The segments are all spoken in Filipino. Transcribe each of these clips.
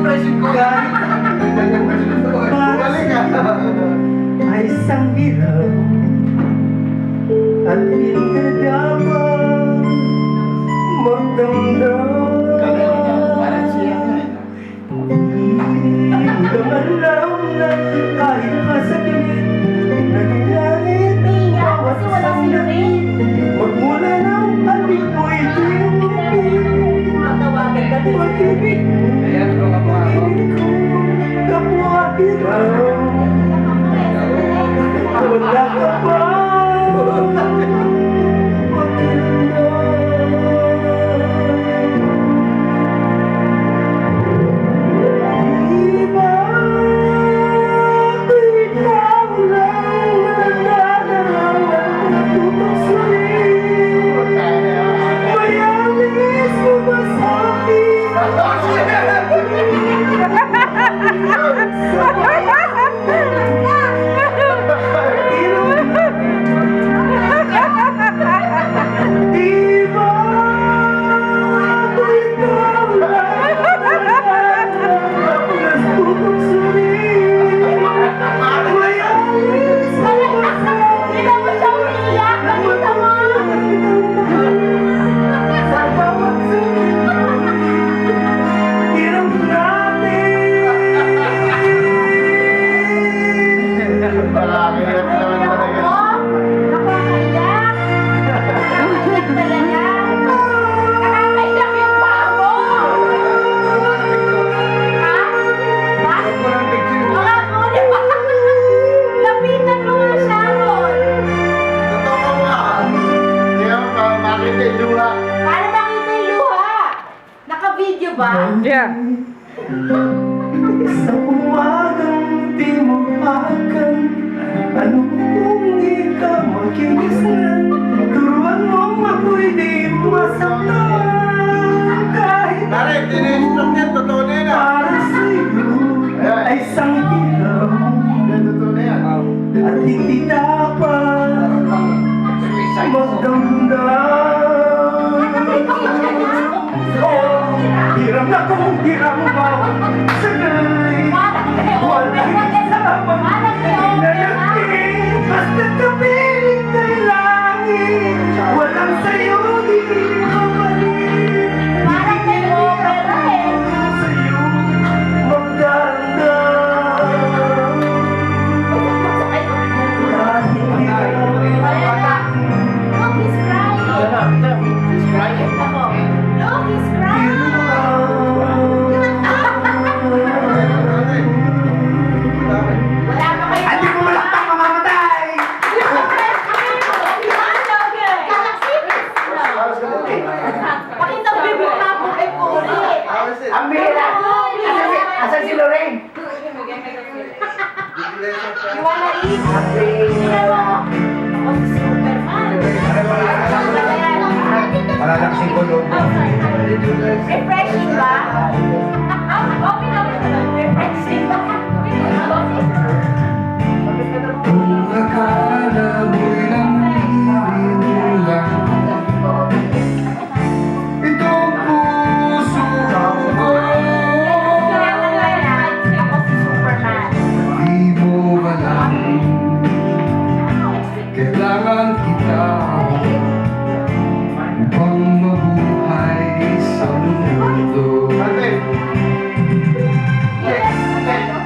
impression ko. Bumalik ka. Ay isang ilaw at hindi dapat magdamdam. Parang siya nga eh. Hindi naman alam na kahit masakit nagagalit ang bawat sandali. Magmula ng aling mo itinipin pag-ibig mo. Ayan, ito ka mga ako. Kapwa ikaw wala ka pa di ba ikaw lang nadadarawan natutong sulit mayalis mo ba sa akin di ba ikaw lang natutong sulit mayalis mo ba sa akin sa bawat sulit hirap natin. Nakakahirap naman talaga. Walang picture mo. Totoo nga. Hindi ako makita yung luha. Naka-video ba? Yeah. Sa umagang di mo akan ano kung di ka makinisnan turuan mo ako'y di masaktan kahit Pare, tine-stroke niya. Totoo na yun ah. para sa'yo ay isang ilaw Hindi, totoo na yan. at hindi dapat magdamdam. Hiram na kung hiram ba sandali walang isama pinalagin basta kapiling kay langit walang sa'yo di mabalik sa'yo magdamdam kahit di Hindi mo malakpak mamamatay! Pakita mo yung mukha mo kay Kulit. Ang bihira! Asan si Lorraine? You wanna eat? Tingnan mo. Ako si Superman. Malalaksing ko doon. Refreshing ba? Okay na. Refreshing ba? Kung akala mo'y nangihin lang itong puso ko Ako si Superman. di mo alam kailangan kita upang mabuhay sa mundo.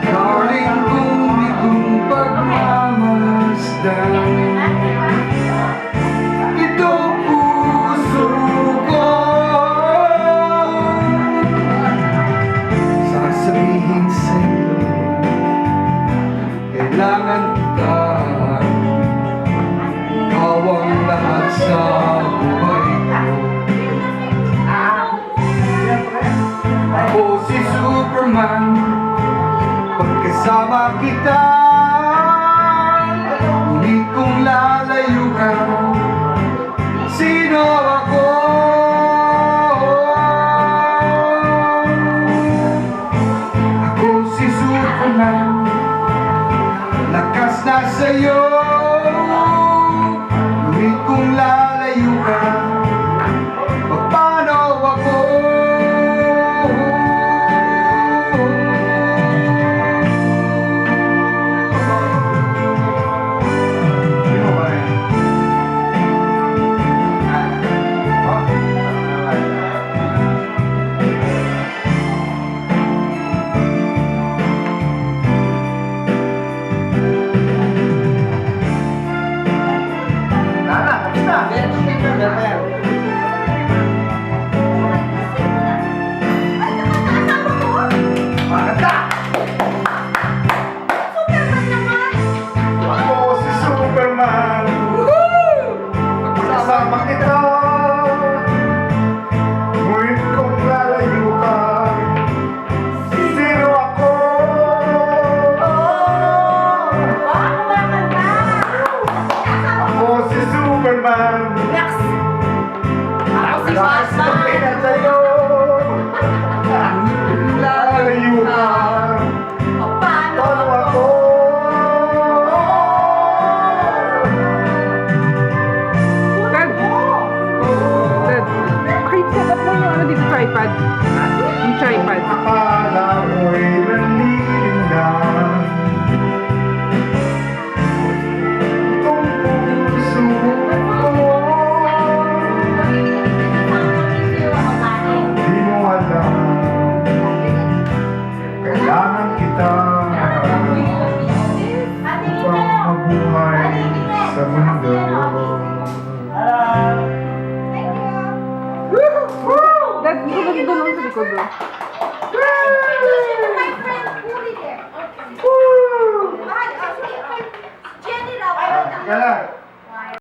Darling, kung ikong pagmamasdan ito puso ko sasabihin sa'yo kailangan kita ikaw ang lahat sa buhay ko. Ako si Superman pagkasama kita hindi kong lalayuhan sino ako. Ako si Superman lakas na sa'yo hindi kong lalayuhan paano ako. Yung tripod. Akala mo'y lalilim na. Kung puso ko, di mo alam. Kailangan kita upang mabuhay sa mundo. Dad, hindi ko ba doon sa likod doon? Kaya